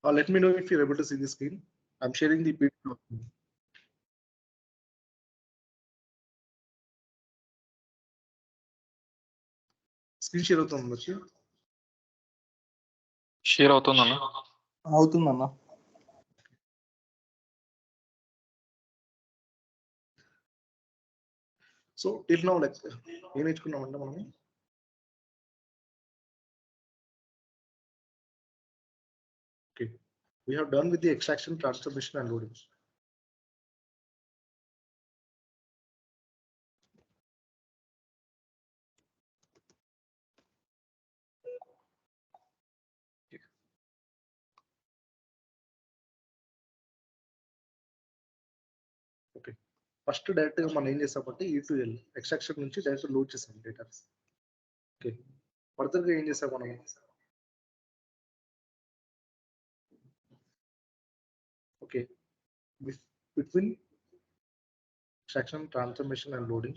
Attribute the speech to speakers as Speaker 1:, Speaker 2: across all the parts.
Speaker 1: Let me know if you're able to see the screen. I'm sharing the PDF. Screen share అవుతుంది వచ్చి
Speaker 2: share అవుతుందన్న.
Speaker 3: అవుతుందన్న.
Speaker 1: So till now like ఏం నేర్చుకున్నామంటే మనం okay we have done with the extraction, transformation and loading. Okay first direct గా మనం ఏం చేసామంటే E2L ఎక్స్ట్రాక్షన్ నుంచి డైరెక్ట్ లోడ్ చేసాం డేటా. ఓకే ఫర్దర్ గా ఏం చేసాం మనం okay between extraction, transformation and loading.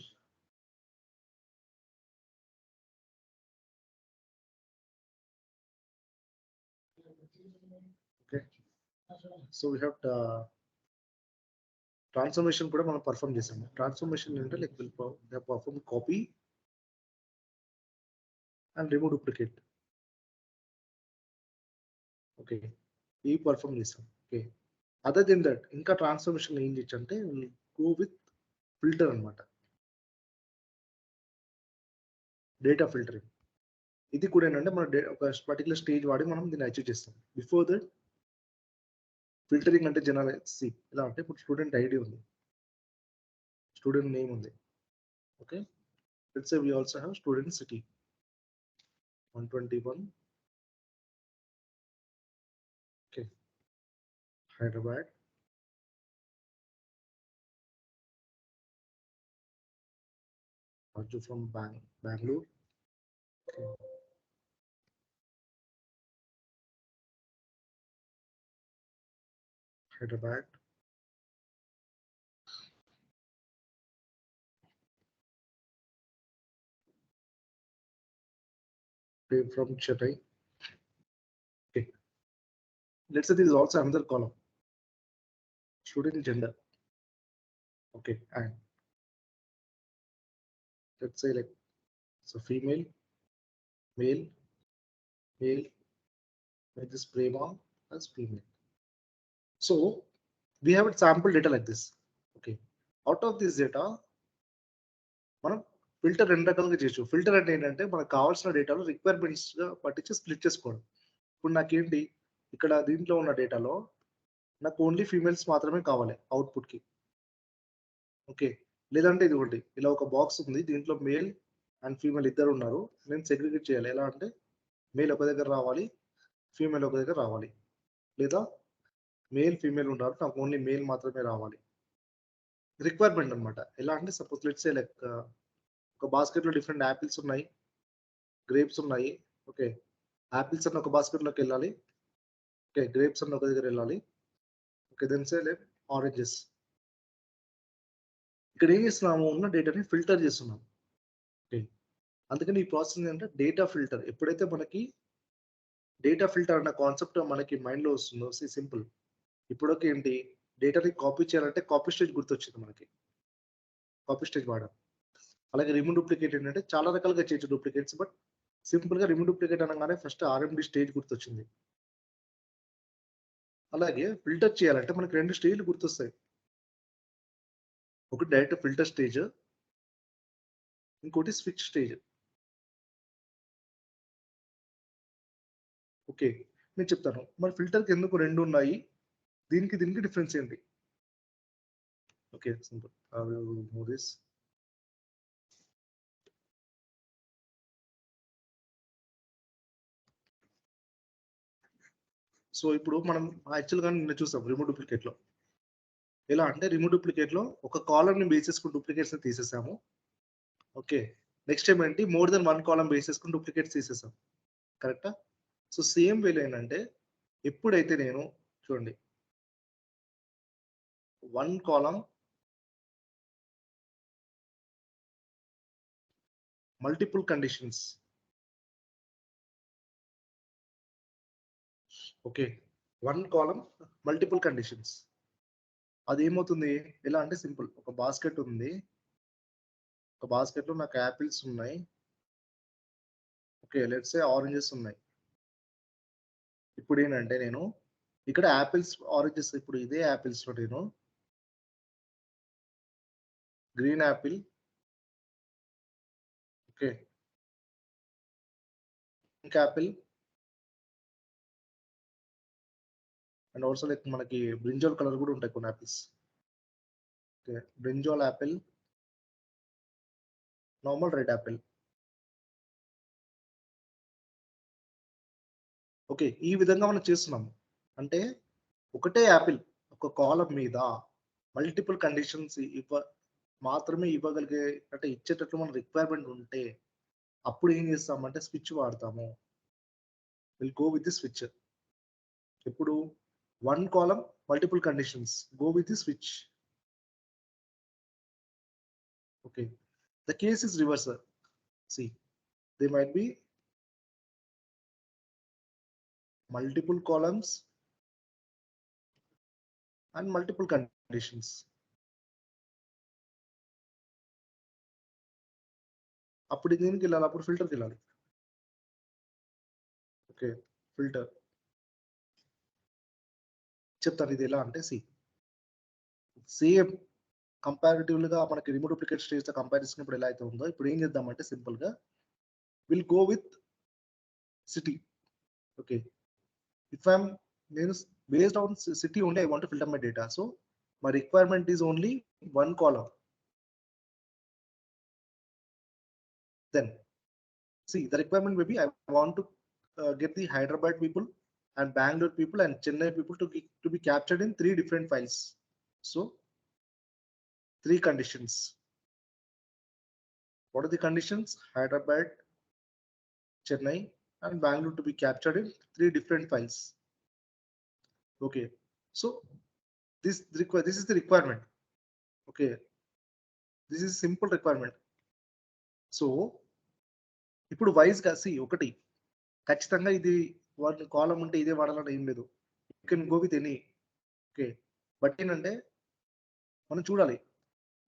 Speaker 1: Okay, so we have transformation కూడా మనం పర్ఫామ్ చేసాము. ట్రాన్స్ఫర్మేషన్ అంటే like will perform copy and remove duplicate. Okay ఈ పర్ఫామ్ చేసాం. ఓకే అదర్ దెన్ దట్ ఇంకా ట్రాన్స్ఫర్మేషన్ ఏం చేయొచ్చు అంటే గో విత్ ఫిల్టర్ అనమాట, డేటా ఫిల్టరింగ్. ఇది కూడా ఏంటంటే మన ఒక పర్టికులర్ స్టేజ్ వాడి మనం దీన్ని అచీవ్ చేస్తాం. బిఫోర్ దట్ ఫిల్టరింగ్ అంటే జనరల్ సి ఎలా అంటే ఇప్పుడు స్టూడెంట్ ఐడి ఉంది, స్టూడెంట్ నేమ్ ఉంది. Okay let's say we also have student city 121. Okay Hyderabad. Raju from Bangalore. Okay. Hyderabad. Prem from Chennai. Okay. Let's say this is also another column. Student gender. Okay, and let's say like so female, male, male. Make this Prema as female. So we have a sample data like this. Okay. Out of this data, మనం filter రెండు రకాలుగా చేయొచ్చు. Filter అంటే ఏంటంటే మనకు కావాల్సిన డేటాలో requirements గా పట్టించి స్ప్లిట్ చేసుకోవడం. ఇప్పుడు నాకేంటి ఇక్కడ దీంట్లో ఉన్న డేటాలో నాకు ఓన్లీ ఫీమేల్స్ మాత్రమే కావాలి అవుట్పుట్ కి. ఓకే లేదంటే ఇది ఒకటి ఇలా ఒక బాక్స్ ఉంది, దీంట్లో మేల్ అండ్ ఫీమేల్ ఇద్దరు ఉన్నారు, నేను సెగ్రిగేట్ చేయాలి. ఎలా అంటే మేల్ ఒక దగ్గర రావాలి, ఫీమేల్ ఒక దగ్గర రావాలి, లేదా మేల్ ఫీమేల్ ఉన్నారు నాకు ఓన్లీ మేల్ మాత్రమే రావాలి. రిక్వైర్మెంట్ అనమాట. ఎలా అంటే సపోజ్ లెట్స్ సే లైక్ ఒక బాస్కెట్ లో డిఫరెంట్ యాపిల్స్ ఉన్నాయి, గ్రేప్స్ ఉన్నాయి. ఓకే యాపిల్స్ అన్న ఒక బాస్కెట్ లోకి వెళ్ళాలి, ఓకే గ్రేప్స్ అన్న ఒక దగ్గర వెళ్ళాలి. Okay then say like oranges. ఇక్కడ ఏం చేస్తున్నాము, ఉన్న డేటాని ఫిల్టర్ చేస్తున్నాం. ఓకే అందుకని ఈ ప్రాసెస్ ఏంటంటే డేటా ఫిల్టర్. ఎప్పుడైతే మనకి డేటా ఫిల్టర్ అన్న కాన్సెప్ట్ మనకి మైండ్ లో వస్తుందో సింపుల్. ఇప్పుడొక ఏంటి డేటాని కాపీ చేయాలంటే కాపీ స్టేజ్ గుర్తొచ్చింది మనకి, కాపీ స్టేజ్ వాడాం. అలాగే రిమూవ్ డూప్లికేట్ ఏంటంటే చాలా రకాలుగా చేయొచ్చు డూప్లికేట్స్, బట్ సింపుల్ గా రిమూవ్ డూప్లికేట్ అనగానే ఫస్ట్ ఆర్ఎండి స్టేజ్ గుర్తొచ్చింది. అలాగే ఫిల్టర్ చేయాలంటే మనకి రెండు స్టేజ్లు గుర్తొస్తాయి. ఒకటి డైరెక్ట్ ఫిల్టర్ స్టేజ్, ఇంకోటి స్విచ్ స్టేజ్. ఓకే నేను చెప్తాను మరి ఫిల్టర్కి ఎందుకు రెండు ఉన్నాయి, దీనికి దీనికి డిఫరెన్స్ ఏంటి. Okay simple move this. So ఇప్పుడు మనం యాక్చువల్గా నిన్న చూసాం రిమూవ్ డూప్లికేట్ లో. ఎలా అంటే రిమూవ్ డూప్లికేట్ లో ఒక కాలమ్ ని బేస్ చేసుకుని డూప్లికేట్స్ తీసేసాము. ఓకే నెక్స్ట్ టైం ఏంటి more than one column base చేసుకుని డూప్లికేట్స్ తీసేసాం. కరెక్టా? సో సేమ్ వేలో ఏంటంటే ఎప్పుడైతే నేను చూడండి one column multiple conditions. Okay one column multiple conditions. అదేమవుతుంది ఎలా అంటే సింపుల్, ఒక బాస్కెట్ ఉంది, ఒక బాస్కెట్ లో నాకు యాపిల్స్ ఉన్నాయి, ఓకే లెట్స్ సే ఆరెంజెస్ ఉన్నాయి. ఇప్పుడు ఏంటంటే నేను ఇక్కడ యాపిల్స్ ఆరెంజెస్, ఇప్పుడు ఇదే యాపిల్స్ లో నేను green Apple, okay pink Apple, and also like మనకి బ్రింజాల్ కలర్ కూడా ఉంటాయి కొన్ని apples, okay brinjal Apple, normal red Apple. Okay ఈ విధంగా మనం చేస్తున్నాం అంటే ఒకటే యాపిల్ ఒక కాలం మీద మల్టిపుల్ కండిషన్స్ మాత్రమే ఇవ్వగలిగే, అంటే ఇచ్చేటట్లు మన రిక్వైర్మెంట్ ఉంటే అప్పుడు ఏం చేస్తామంటే స్విచ్ వాడతాము. Will go with the switch. ఇప్పుడు one column multiple conditions, go with the switch. Okay the case is reverse. See they might be multiple columns and multiple conditions. అప్పుడు దేనికి వెళ్ళాలి, అప్పుడు ఫిల్టర్కి వెళ్ళాలి. ఓకే ఫిల్టర్ చెప్తాను ఇది ఎలా అంటే సేమ్ కంపారిటివ్లీ గా మనకి రిమూవ్ డూప్లికేట్ స్టేజ్ తో కంపారిజన్ ఇప్పుడు ఎలా అయితే ఉందో, ఇప్పుడు ఏం చేద్దామంటే సింపుల్ గా will go with city. Okay if I'm నేను based on city only I want to filter my data, so my requirement is only one column. Then see the requirement may be I want to get the Hyderabad people and Bangalore people and Chennai people to be captured in 3 different files. So 3 conditions. What are the conditions? Hyderabad, Chennai and Bangalore to be captured in 3 different files. Okay, so this is the requirement. Okay, this is simple requirement. So ఇప్పుడు wise గా ఒకటి ఖచ్చితంగా ఇది వాటి కాలం ఉంటే ఇదే వాడాలని ఏం లేదు, you can go with any. Okay but ఏంటంటే మనం చూడాలి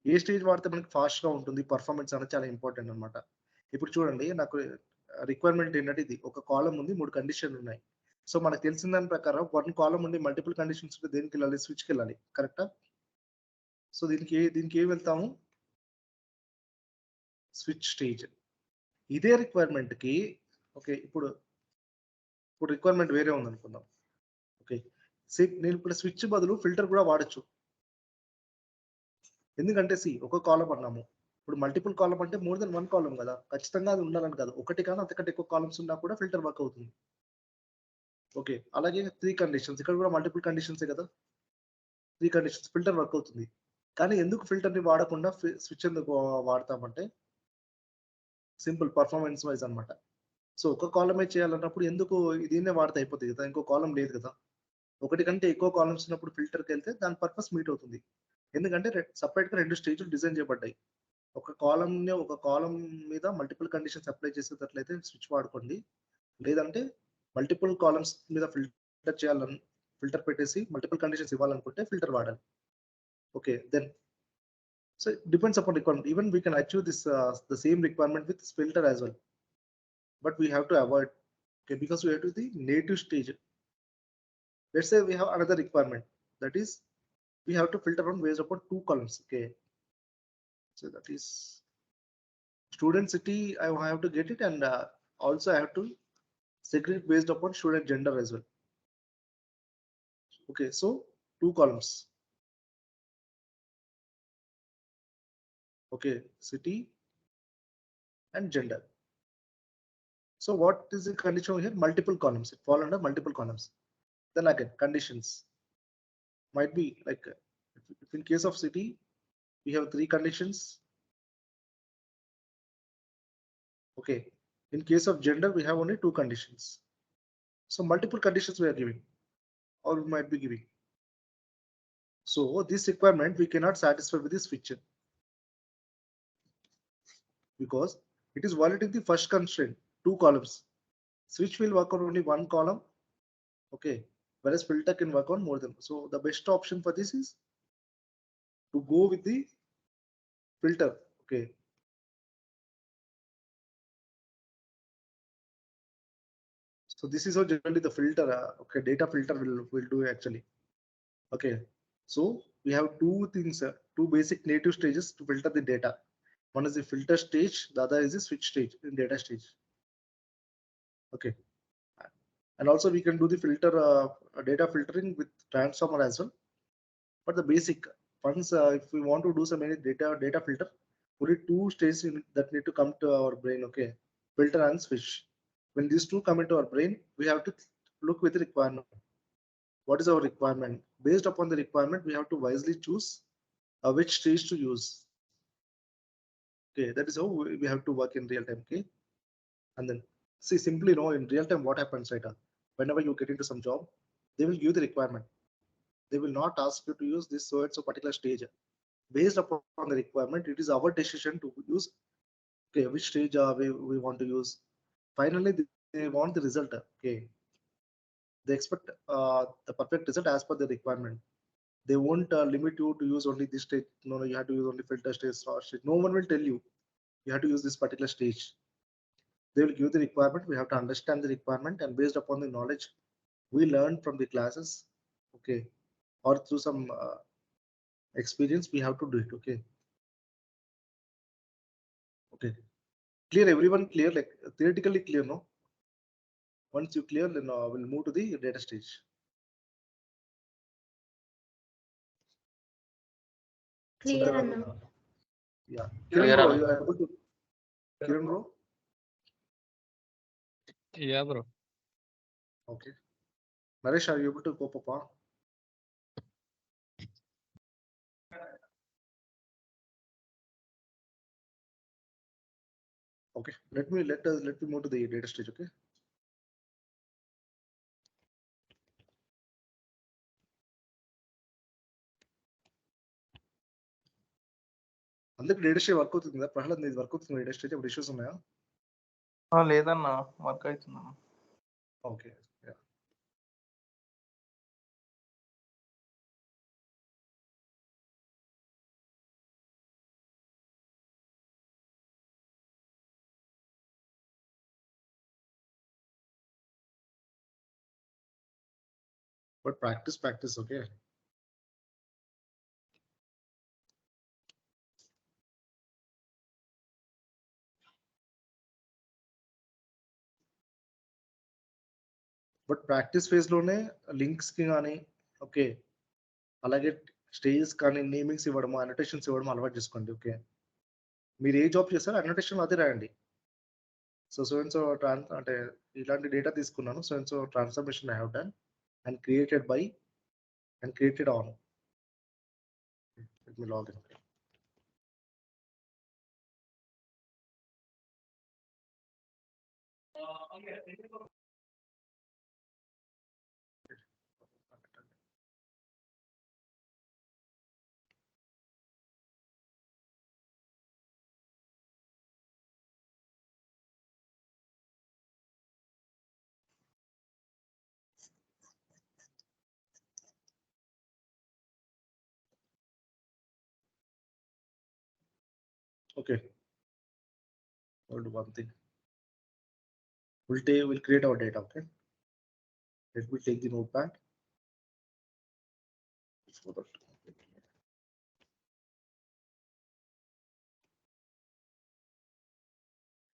Speaker 1: ఏ స్టేజ్ వాడితే మనకి ఫాస్ట్ గా ఉంటుంది, పర్ఫార్మెన్స్ అనేది చాలా ఇంపార్టెంట్ అనమాట. ఇప్పుడు చూడండి నాకు రిక్వైర్మెంట్ ఏంటంటే ఇది ఒక కాలం ఉంది, 3 కండిషన్లు ఉన్నాయి. సో మనకు తెలిసిన దాని ప్రకారం వన్ కాలం ఉండి మల్టిపుల్ కండిషన్స్ ఉంటే దేనికి వెళ్ళాలి, స్విచ్కి వెళ్ళాలి, కరెక్టా? సో దీనికి ఏం వెళ్తాము, స్విచ్ స్టేజ్. ఇదే రిక్వైర్మెంట్ కి ఓకే ఇప్పుడు రిక్వైర్మెంట్ వేరే ఉంది అనుకుందాం. ఓకే నేను ఇప్పుడు స్విచ్ బదులు ఫిల్టర్ కూడా వాడచ్చు. ఎందుకంటే ఒక కాలం అన్నాము, ఇప్పుడు మల్టిపుల్ కాలం అంటే మోర్ దెన్ వన్ కాలం కదా, ఖచ్చితంగా అది ఉండాలని కాదు, ఒకటి కానీ అంతకంటే ఎక్కువ కాలమ్స్ ఉన్నా కూడా ఫిల్టర్ వర్క్ అవుతుంది. ఓకే అలాగే 3 కండిషన్స్, ఇక్కడ కూడా మల్టిపుల్ కండిషన్సే కదా, 3 కండిషన్స్ ఫిల్టర్ వర్క్ అవుతుంది. కానీ ఎందుకు ఫిల్టర్ ని వాడకుండా స్విచ్ ఎందుకు వాడతామంటే సింపుల్ పర్ఫార్మెన్స్ వైజ్ అన్నమాట. సో ఒక కాలమే చేయాలన్నప్పుడు ఎందుకు దీన్నే వాడితే అయిపోతుంది కదా, ఇంకో కాలం లేదు కదా. ఒకటి కంటే ఎక్కువ కాలమ్స్ ఉన్నప్పుడు ఫిల్టర్కి వెళ్తే దాని పర్పస్ మీట్ అవుతుంది. ఎందుకంటే సపరేట్ గా 2 స్టేజ్లు డిజైన్ చేయబడ్డాయి. ఒక కాలం మీద మల్టిపుల్ కండిషన్స్ అప్లై చేసేటట్లయితే స్విచ్ వాడుకోండి, లేదంటే మల్టిపుల్ కాలమ్స్ మీద ఫిల్టర్ చేయాలని ఫిల్టర్ పెట్టేసి మల్టిపుల్ కండిషన్స్ ఇవ్వాలనుకుంటే ఫిల్టర్ వాడాలి. Okay then so depends upon requirement, even we can achieve this the same requirement with filter as well, but we have to avoid because we have to the native stage. Let's say we have another requirement, that is we have to filter on based upon 2 columns. Okay, so that is student city, I have to get it, and also I have to segregate based upon student gender as well. Okay, so 2 columns. Okay, city and gender. So what is the condition here? Multiple columns, it fall under multiple columns. Then again conditions might be like if in case of city we have 3 conditions. Okay, in case of gender we have only 2 conditions. So multiple conditions we are giving or we might be giving. So this requirement we cannot satisfy with this switch because it is violating the first constraint, 2 columns. Switch will work on only 1 column. Okay, whereas filter can work on more than. So the best option for this is to go with the filter. Okay. So this is how generally the filter, okay, data filter will do actually. Okay. So we have two things, two basic native stages to filter the data. One is the filter stage, the other is the switch stage in data stage. Okay. And also we can do the filter, data filtering with transformer as well. But the basic once, if we want to do some any data filter, only two stages that need to come to our brain. Okay, filter and switch. When these two come into our brain, we have to look with the requirement. What is our requirement? Based upon the requirement, we have to wisely choose which stage to use. Okay, that is how we have to work in real time. Okay, and then see simply in real time what happens right. Whenever you get into some job, they will give the requirement. They will not ask you to use this so it's a particular stage. Based upon the requirement, it is our decision to use, okay, which stage we want to use. Finally, they want the result. Okay, they expect the perfect result as per the requirement. They won't limit you to use only this stage. No, you have to use only filter stage or stage. No one will tell you you have to use this particular stage. They will give the requirement. We have to understand the requirement, and based upon the knowledge we learn from the classes, okay, or through some experience, we have to do it. Okay. Okay. Clear, everyone clear, like theoretically clear, no? Once you clear, then we'll move to the data stage.
Speaker 2: Clear,
Speaker 1: So
Speaker 2: Anna.
Speaker 1: yeah, Kiran
Speaker 3: Clear,
Speaker 1: bro,
Speaker 3: Anna.
Speaker 1: you are able to. Kiran bro,
Speaker 3: Yeah, bro.
Speaker 1: okay. Naresh, are you able to cope up? Okay, let me move to the data stage. Okay. అందరికి data stage work అవుతుంది కదా ప్రహ్లాద్ నీది work అవుతుంది data stage అప్పుడు issues ఉన్నాయా
Speaker 4: లేదన్నా work అవుతుందా
Speaker 1: okay but practice okay but practice phase లోనే లింక్స్ కి కానీ ఓకే అలాగే స్టేజెస్ కానీ నేమింగ్స్ ఇవ్వడము అనోటేషన్స్ ఇవ్వడం అలవాటు చేసుకోండి ఓకే మీరు ఏ జాబ్ చేస్తారో అనోటేషన్ అదే రాయండి సో అంటే ఇలాంటి డేటా తీసుకున్నాను so transformation I have done and created by and created on let me login Okay, we'll do one thing. We'll create our data. Okay, let me take the notepad. Before that,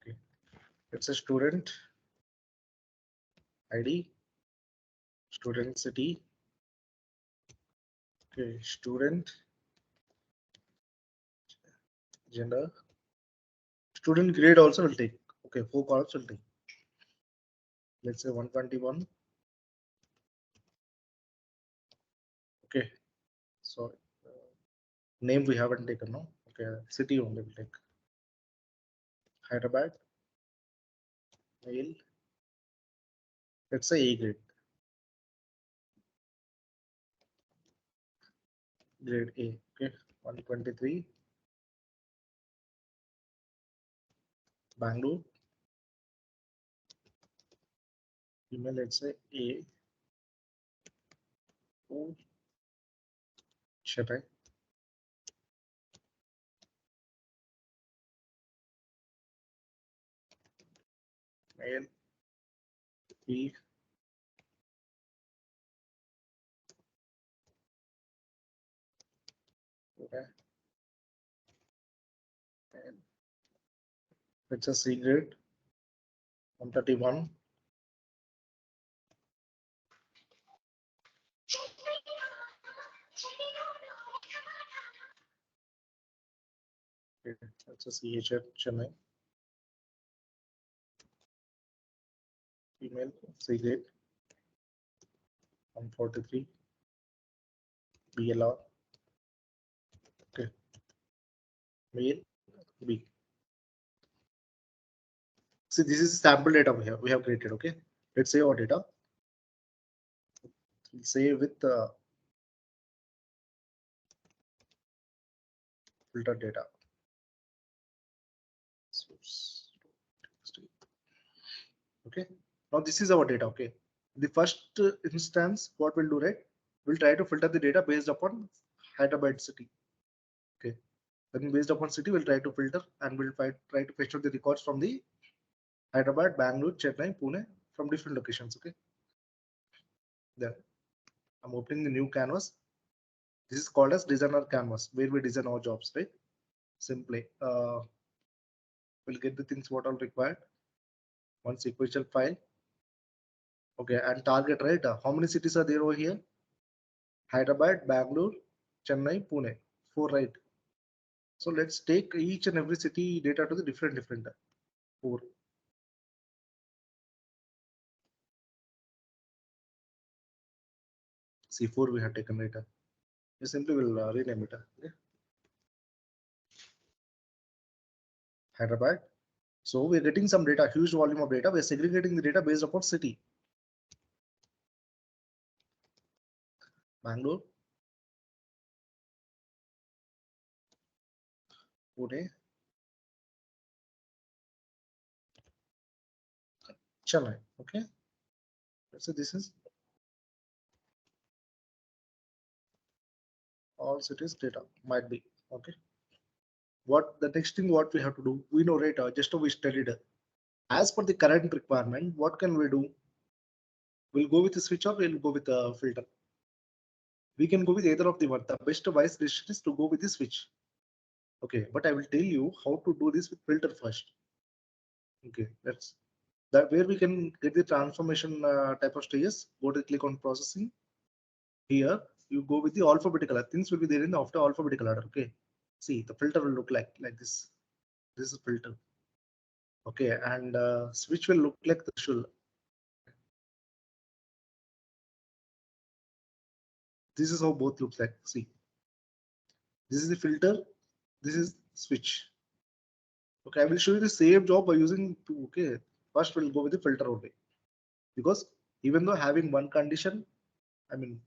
Speaker 1: okay, it's a student ID, student city. Okay, student gender, student grade also will take. Okay, 4 columns will take. Let's say 121. Okay, so name we haven't taken, no? Okay, city only will take. Hyderabad, male. Let's say A grade. Grade A. Okay, 123. Bangalore. Email, let's say A. Chennai. Mail. B. Okay. And it's a C grade. 131. Okay. That's a CHF Chennai. Email C grade. 143. BLR. Okay. Mail B. See, this is sample data we have created. Okay. Let's say our data. We'll say with filter data. Source. Okay. Now this is our data. Okay. The first instance, what we'll do, right? We'll try to filter the data based upon Hyderabad city. Okay. Then based upon city, we'll try to filter and we'll try to fetch out the records from the Hyderabad, Bangalore, Chennai, Pune from different locations. Okay. There. I'm opening the new canvas. This is called as designer canvas, where we design our jobs, right? Simply, we'll get the things what are required. One sequential file. Okay, and target, right? How many cities are there over here? Hyderabad, Bangalore, Chennai, Pune. 4, right? So let's take each and every city data to the different 4. C4 we have taken data. We simply will rename it. Okay. Hyderabad. So we're getting some data, huge volume of data. We're segregating the data based upon city. Bangalore, Pune, Chennai. Okay. So this is all cities data might be. Okay. What the next thing what we have to do? We know, right? Just we studied. As per the current requirement, what can we do? We'll go with the switch or we'll go with the filter. We can go with either of the one. The best wise decision is to go with the switch. Okay, but I will tell you how to do this with filter first. Okay, that's that where we can get the transformation type of stages. Go to click on processing. Here you go with the alphabetical order. Things will be there in the after alphabetical order. Okay, see the filter will look like this. This is filter. Okay, and switch will look like the should. This is how both looks like. See, this is the filter. This is switch. Okay, I will show you the same job by using two. Okay, first we'll go with the filter only because even though having one condition, I mean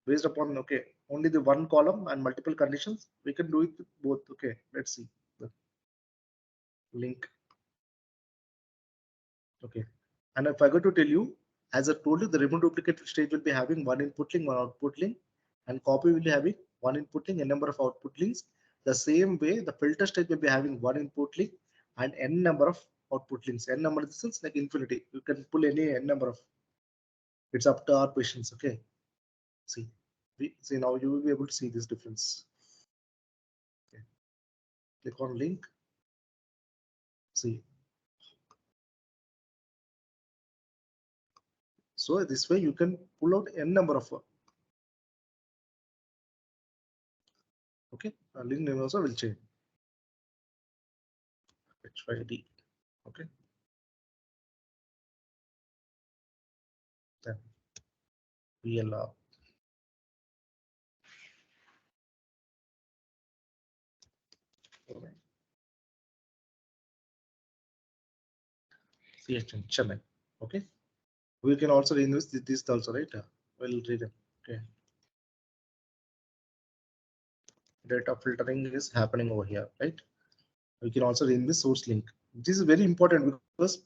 Speaker 1: based upon okay only the one column and multiple conditions, we can do it with both. Okay, let's see the link. Okay, and if I got to tell you, as I told you, the remove duplicate stage will be having one input link, one output link, and copy will be having one input link, a number of output links. The same way, the filter stage will be having one input link and n number of output links. N number in the sense like infinity. You can pull any n number of. It's up to our patience. Okay. See, see now you will be able to see this difference. Okay. Click on link. See. So this way you can pull out n number of. Okay. Link name also will change. HYD. Okay. Then VLR. CHN Chennai. Okay. We can also rename this also, right? We'll read them. Okay. Data filtering is happening over here, right? We can also rename the source link. This is very important because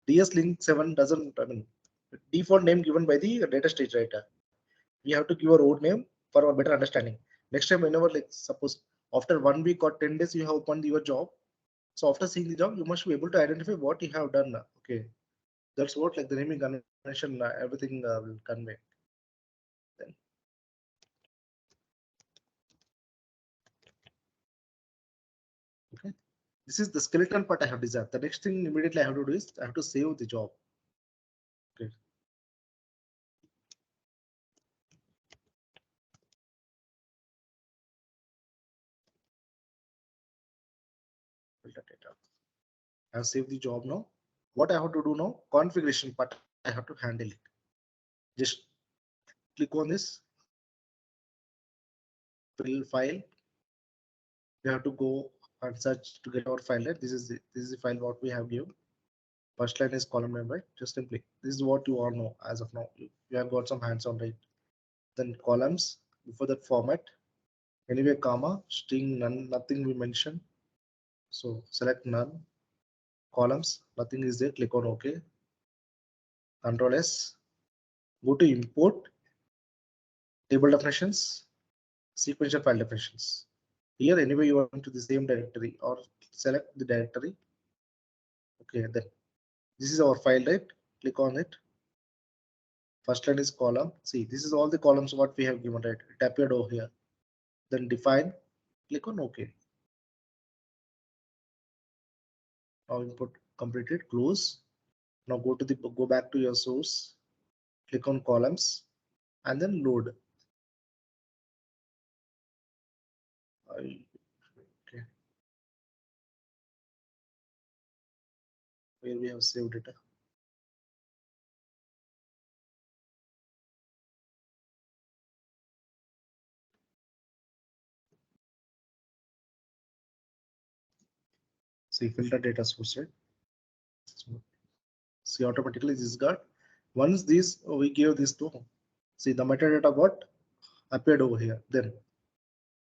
Speaker 1: DS link 7 doesn't, I mean, default name given by the data stage, right? We have to give a road name for a better understanding. Next time, whenever, like, suppose after 1 week or 10 days you have opened your job, so after seeing the job you must be able to identify what you have done. Okay, that's what, like, the naming convention, everything will convey. Then, okay, this is the skeleton part I have designed. The next thing immediately I have to do is I have to save the job. Okay. Filter data. I have saved the job now. What I have to do now? Configuration part I have to handle it. Just click on this file. We have to go and search to get our file. Right? This is the file what we have given. First line is column name, right? Just simply this is what you all know as of now. You have got some hands on, right? Then columns before that format. Anyway, comma, string, none, nothing we mention. So select none. Columns, nothing is there. Click on OK. Control S. Go to import table definitions, sequential file definitions. Here, anyway, you want to the same directory or select the directory. Okay, then this is our file, right? Click on it. First line is column. See, this is all the columns what we have given, right? It appeared over here. Then define. Click on OK. Now input completed. Close. Now go back to your source. Click on columns and then load. Okay. Where we have saved it. See, filter data source, right? See, automatically this got, once this we give this to, see, the metadata got appeared over here. Then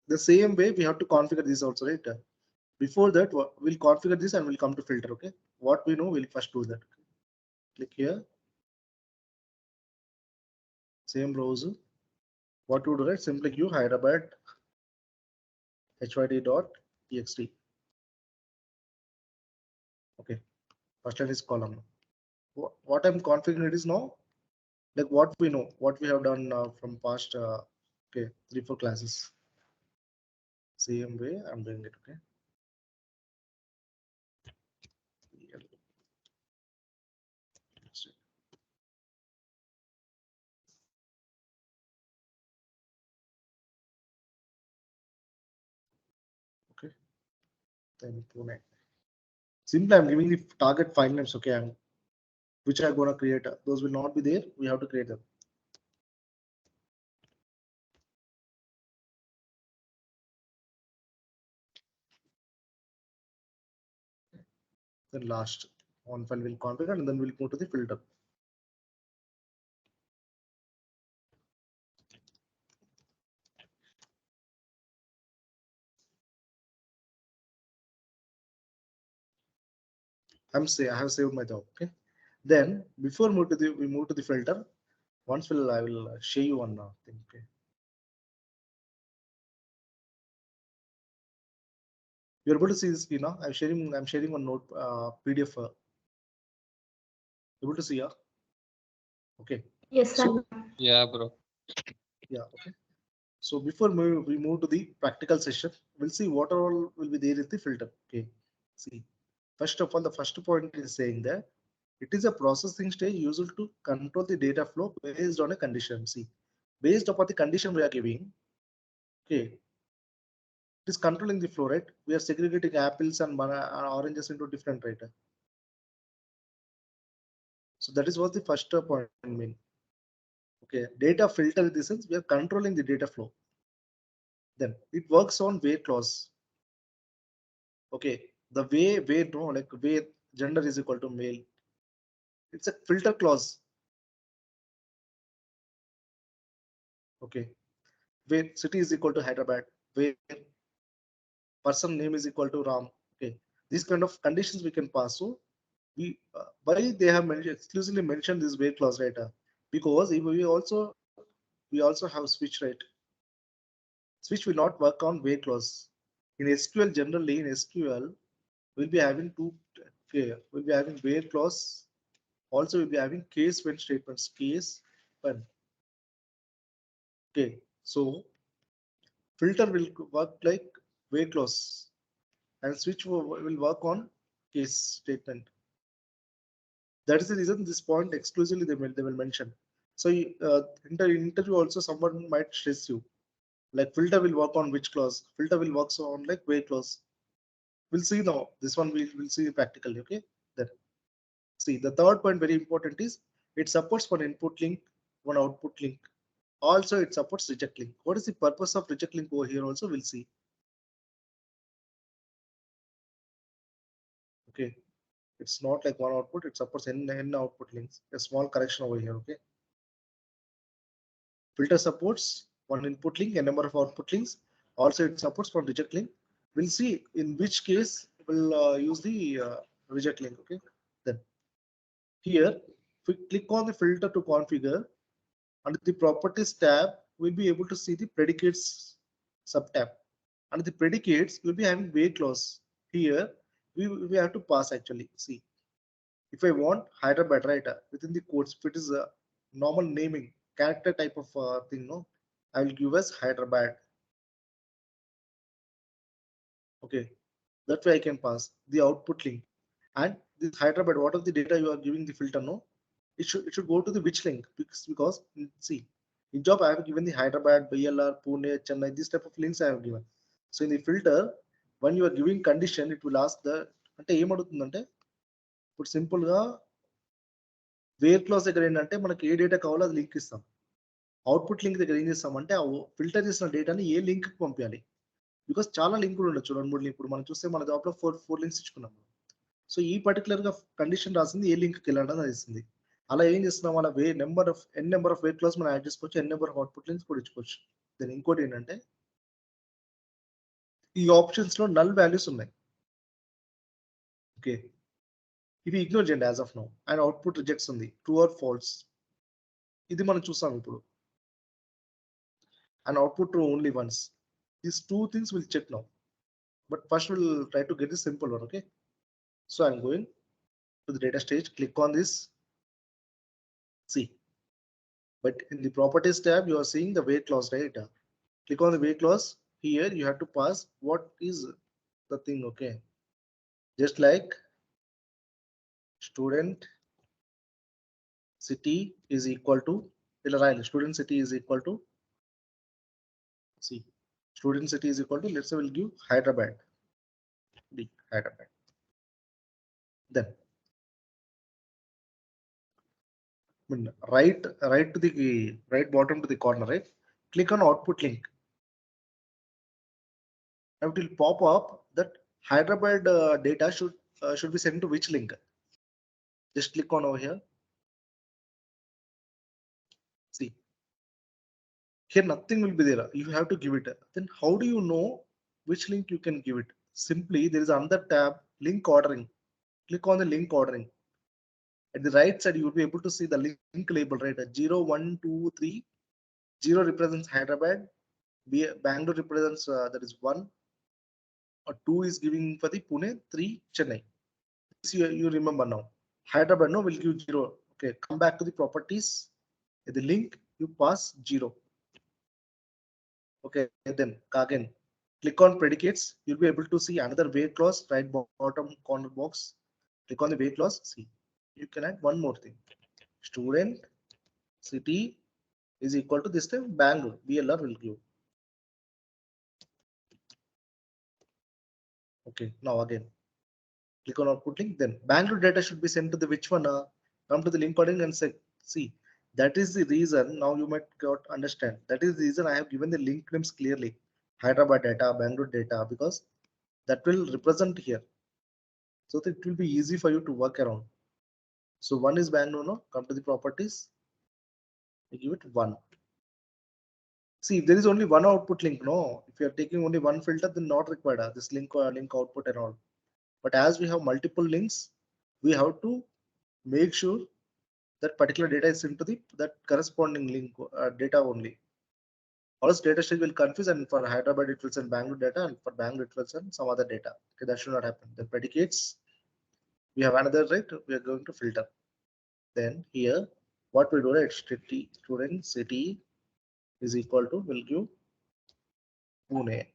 Speaker 1: the same way we have to configure this also, right? Before that, we'll configure this and we'll come to filter. Okay, what we know, we'll first do that. Click here, same browser. What to do, right? Simply give Hyderabad hyd.txt. Okay, first line is column. What I'm configuring is now, like what we know, what we have done from past, okay, 3-4 classes. Same way I'm doing it. Okay. Okay. Then Pune. Simply I'm giving the target file names. Okay, which I'm gonna create. Those will not be there. We have to create them. Then last one file will configure and then we'll go to the filter. I have saved my job. Okay. Then before we move to the filter. Once I will show you one thing. Okay. You're able to see this screen now. I'm sharing one note PDF. Able to see, yeah? Okay.
Speaker 2: Yes, sir.
Speaker 1: So,
Speaker 3: Yeah, bro.
Speaker 1: yeah, okay. So before we move to the practical session, we'll see what all will be there in the filter. Okay. See, first of all, the first point is saying that it is a processing stage used to control the data flow based on a condition. See, based upon the condition we are giving, okay, it is controlling the flow, right? We are segregating apples and oranges into different, right? So that is what the first point mean. Okay, data filter in the sense we are controlling the data flow. Then it works on weight clause. Okay, the way no, like way gender is equal to male. It's a filter clause. Okay, where city is equal to Hyderabad, where person name is equal to Ram. Okay, these kind of conditions we can pass. So we why they have exclusively mentioned this weight clause, right? Because if we also we also have switch, right? Switch will not work on where clause. In SQL, generally in SQL, we'll be having two, okay, we'll be having where clause. Also, we'll be having case when statements, case when. Okay, so filter will work like where clause and switch will work on case statement. That is the reason this point exclusively they will mention. So in the interview also someone might stress you like filter will work on which clause, filter will work on like where clause. We'll see now. This one we'll see practically. Okay. Then see the third point very important is it supports one input link, one output link. Also it supports reject link. What is the purpose of reject link over here? Also we'll see. Okay. It's not like one output. It supports n output links. A small correction over here. Okay. Filter supports one input link, a number of output links. Also, it supports one reject link. We'll see in which case we'll use the reject link. Okay. Then here, if we click on the filter to configure, under the properties tab, we'll be able to see the predicates sub tab. Under the predicates, we'll be having where clause. Here, we have to pass actually. See, if I want Hyderabad, right, within the quotes, if it is a normal naming character type of thing, no, I will give as Hyderabad. Okay, that way I can pass the output link and this Hyderabad. What are the data you are giving the filter? No, it should go to the which link because see, in job I have given the Hyderabad, BLR, Pune, Chennai. This type of links I have given. So in the filter, when you are giving condition, it will ask the అంటే ఏమడుగుతుందంటే ఇప్పుడు simple గా wear class దగ్గర ఏంటంటే మనకి ఏ data కావాలో అది link ఇస్తాం. Output link దగ్గర ఏం చేస్తామంటే ఆ ఫిల్టర్ చేసిన డేటాని ఏ లింక్ కి పంపించాలి బికాస్ చాలా లింకులు ఉండొచ్చు 2-3 లింక్. ఇప్పుడు మనం చూస్తే మన జాబ్ లో 4 లింక్స్ ఇచ్చుకున్నాం. సో ఈ పర్టికులర్ గా కండిషన్ రాసింది ఏ లింక్ కి వెళ్ళాలని అది ఇస్తుంది. అలా ఏం చేస్తున్నాం అలా నెంబర్ ఆఫ్ వేర్ క్లాస్ మనం యాడ్ చేసుకోవచ్చు, నెంబర్ ఆఫ్ అవుట్పుట్ లింక్స్ కూడా ఇచ్చుకోవచ్చు. దెన్ ఇంకోటి ఏంటంటే ఈ ఆప్షన్స్ లో నల్ వాల్యూస్ ఉన్నాయి. ఓకే, ఇవి ఇగ్నోర్ చేయండి as of now. And output rejects ఉంది, ట్రూ ఆర్ ఫాల్స్. ఇది మనం చూసాం ఇప్పుడు. And output true only once. These two things we'll check now. But first we'll try to get the simple one. Okay. So I'm going to the data stage, click on this. See, but in the properties tab, you are seeing the wait clause, right? Click on the wait clause. Here you have to pass what is the thing. Okay. Just like student city is equal to student city is equal to see student city is equal to, let's say we'll give Hyderabad. Hyderabad. Then right to the right bottom to the corner, right? Click on output link. Now it will pop up that Hyderabad data should be sent to which link. Just click on over here. See, here nothing will be there. You have to give it. Then how do you know which link you can give it? Simply there is another tab, link ordering. Click on the link ordering. At the right side, you will be able to see the link label, right? 0, 1, 2, 3. 0 represents Hyderabad. Bangalore represents that is 1. Or 2 is giving for the Pune, 3 Chennai. This you remember now. Hyderabad no will give 0. Okay, come back to the properties. At the link you pass 0. Okay, then again click on predicates. You'll be able to see another where clause, right bottom corner box. Click on the where clause. See, you can add one more thing. Student city is equal to this time Bangalore. BLR will give. Okay, now again click on output link. Then Bangalore data should be sent to the which one? Come to the link coding and say, see, that is the reason. Now you might not understand. That is the reason I have given the link names clearly. Hyderabad data, Bangalore data, because that will represent here. So that it will be easy for you to work around. So one is Bangalore. No, come to the properties. I give it 1. See, if there is only one output link, no. If you are taking only one filter, then not required this link output and all. But as we have multiple links, we have to make sure that particular data is into the that corresponding link data only. Or else data stage will confuse, and for Hyderabad it will send Bangalore data, and for Bangalore it will send some other data. Okay, that should not happen. The predicates, we have another, right? We are going to filter. Then here, what we do, right? Student city is equal to, will give Pune.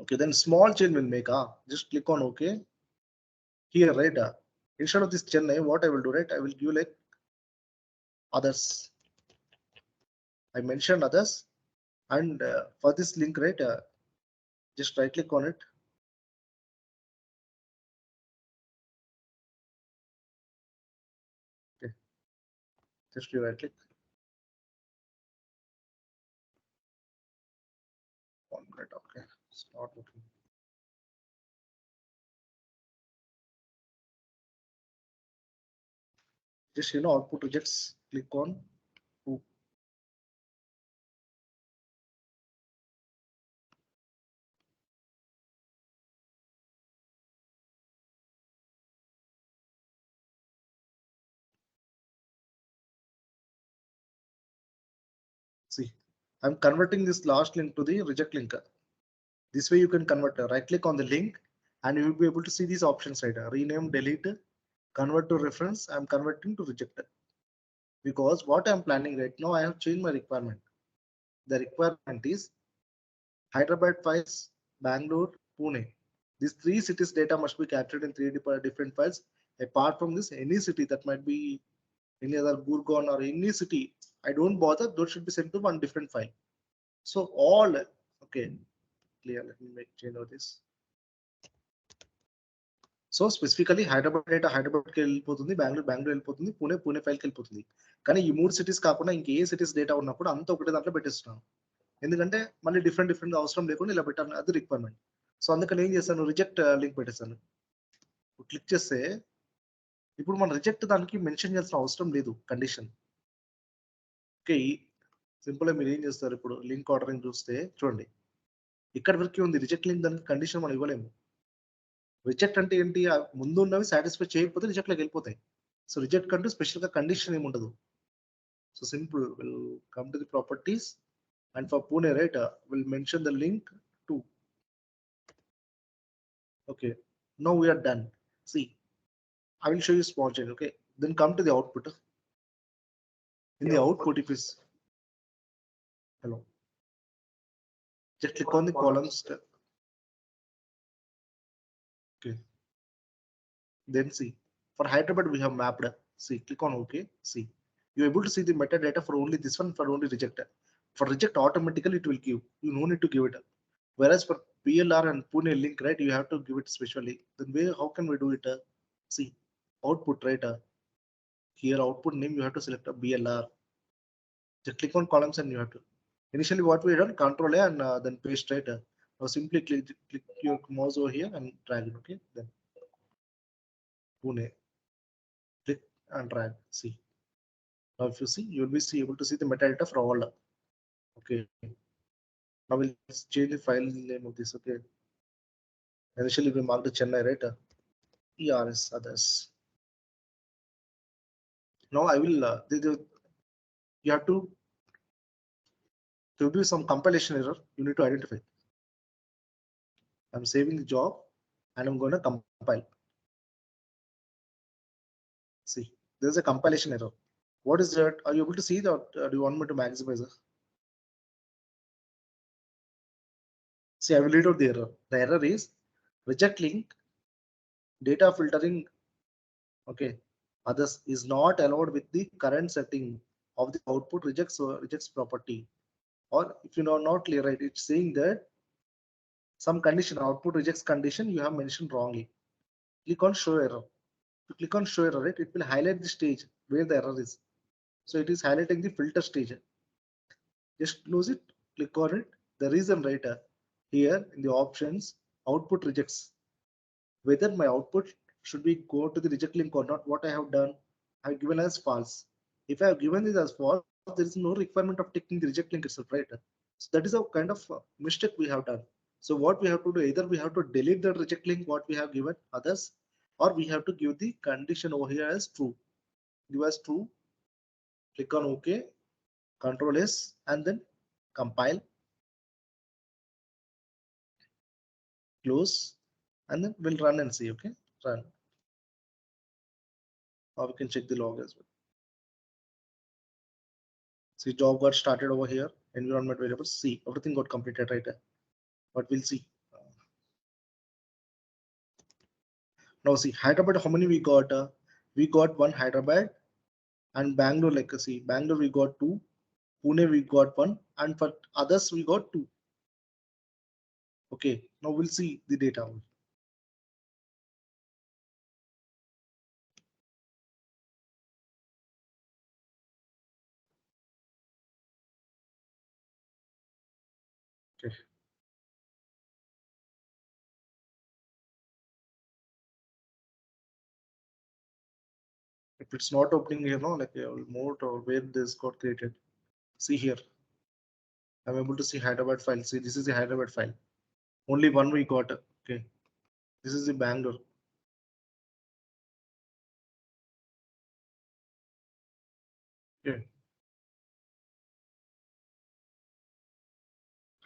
Speaker 1: Okay, then small change will make, just click on OK. Here, right? Instead of this Chennai, what I will do, right? I will give like others. I mentioned others, and for this link, right? Just right click on it. Okay, just you right click. One minute, okay, it's not looking. Just output rejects. Click on who. See, I'm converting this last link to the reject link. This way you can convert. Right click on the link, and you will be able to see these options right. Rename, delete, convert to reference. I'm converting to reject, because what I'm planning right now, I have changed my requirement. The requirement is Hyderabad files, Bangalore, Pune. These three cities data must be captured in three different files. Apart from this, any city that might be any other Gurgaon or any city, I don't bother. Those should be sent to one different file. So all, okay, clear. Let me make change of this. So specifically హైదరాబాద్కి వెళ్ళిపోతుంది, బెంగళూరు వెళ్ళిపోతుంది, పూణే ఫైల్కి వెళ్ళిపోతుంది. కానీ ఈ మూడు cities కాకుండా ఇంకే cities data ఉన్నప్పుడు అంతా ఒకటే దాంట్లో పెట్టేస్తున్నాను. ఎందుకంటే మళ్ళీ డిఫరెంట్ అవసరం లేకుండా ఇలా పెట్టాను, అది రిక్వైర్మెంట్. సో అందుకని ఏం చేస్తాను, రిజెక్ట్ లింక్ పెట్టేస్తాను. క్లిక్ చేస్తే ఇప్పుడు మనం రిజెక్ట్ దానికి మెన్షన్ చేయాల్సిన అవసరం లేదు కండిషన్. ఓకే, సింపుల్ గా మీరు ఏం చేస్తారు, ఇప్పుడు లింక్ ఆర్డరింగ్ చూస్తే చూడండి, ఇక్కడ వరకు ఉంది రిజెక్ట్ లింక్, దానికి కండిషన్ మనం ఇవ్వలేము. రిజెక్ట్ అంటే ఏంటి, ముందు ఉన్నవి సాటిస్ఫై చేయకపోతే రిజెక్ట్ లోకి వెళ్ళిపోతాయి. సో రిజెక్ట్ కంటూ స్పెషల్ గా కండిషన్ ఏమి ఉండదు. So simple, will come to the properties, and for Pune, right, we'll mention the link to. Okay, now we are done. See, I will show you small change. Okay, then come to the output. In the output, if is hello, just click on the columns. Okay, then see, for Hyderabad we have mapped. See, click on OK. See, you're able to see the metadata for only this one, for only reject. For reject, automatically it will give. You no need to give it. Whereas for PLR and Pune link, right, you have to give it specially. Then how can we do it? See, output, right? Here output name, you have to select a BLR. Just click on columns and you have to. Initially what we done, Control A and then paste, right? Now simply click your mouse over here and drag it. Okay, then Pune, click and drag. See, now if you see, you will be able to see the metadata for all. Okay, now we'll change the file name of this. Okay, initially we marked the Chennai, right? ERS others. Now I will you have to do some compilation error. You need to identify. I'm saving the job and I'm going to compile. See, there's a compilation error. What is that? Are you able to see that? Do you want me to maximize it? See, I will read out the error. The error is reject link data filtering. Okay, others is not allowed with the current setting of the output rejects property. Or if you know not clear, right, it's saying that some condition, output rejects condition, you have mentioned wrongly. Click on show error. You click on show error, right, it will highlight the stage where the error is. So it is highlighting the filter stage. Just close it, click on it. The reason, right, here in the options, output rejects. Whether my output should be go to the reject link or not, what I have done, I have given as false. If I have given this as false, there is no requirement of taking the reject link itself, right? So that is a kind of mistake we have done. So what we have to do, either we have to delete the reject link what we have given others, or we have to give the condition over here as true. Give as true, click on OK, Control S, and then compile, close, and then we'll run and see. Okay, run. Or we can check the log as well. See, job got started over here, environment variables. See, everything got completed right there. But we'll see. Now see, Hyderabad, how many we got? We got one Hyderabad, and Bangalore, like see, Bangalore we got two, Pune we got one, and for others we got two. Okay, now we'll see the data. Okay. If it's not opening here, no, like more or where this got created. See here, I'm able to see Hyderabad file. See, this is the Hyderabad file. Only one we got. Okay, this is the Bangalore. Okay,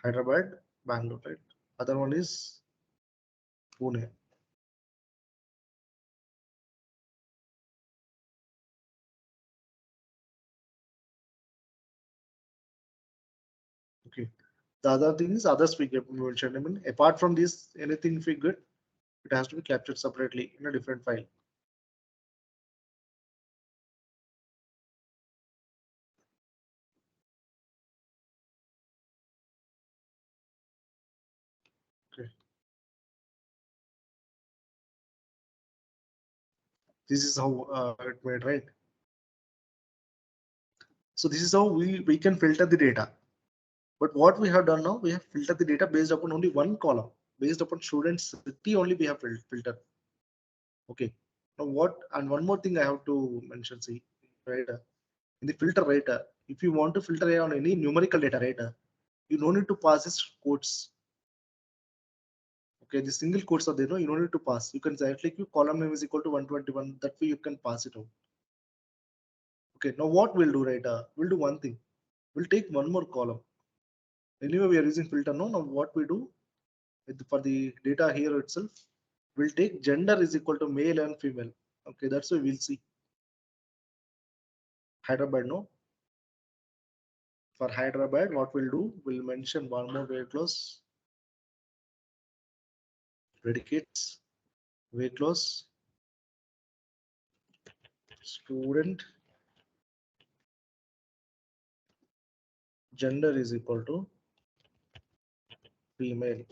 Speaker 1: Hyderabad, Bangalore, right? Other one is Pune. Okay. The other thing is others we get mentioned. I mean, apart from this, anything we get, it has to be captured separately in a different file. Okay. This is how it made, right? So this is how we can filter the data. But what we have done now, we have filtered the data based upon only one column, based upon students city only we have filtered. Okay. Now what, and one more thing I have to mention, see, right? In the filter, right? If you want to filter on any numerical data, right? You don't need to pass this codes. Okay, the single quotes are there, no, you don't need to pass. You can directly click column name is equal to 121. That way you can pass it out. Okay, now what we'll do, right? We'll do one thing. We'll take one more column. Anyway, we are using filter. No, now what we do for the data here itself, we'll take gender is equal to male and female. Okay, that's why we'll see Hyderabad. No, for Hyderabad, what we'll do, we'll mention one more weight loss, predicates, weight loss, student, gender is equal to female.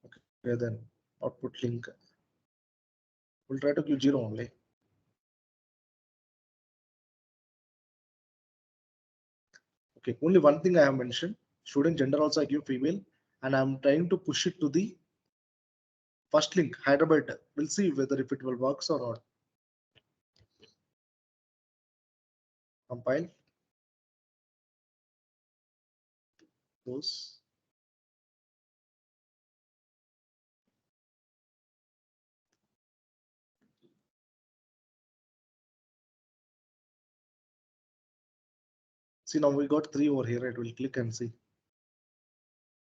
Speaker 1: Okay, then output link. We'll try to give 0 only. Okay, only one thing I have mentioned. Student gender also I give female, and I'm trying to push it to the first link, Hyderabad. We'll see whether if it will works or not. Compile. Close. See, now we got 3 over here. It will click and see.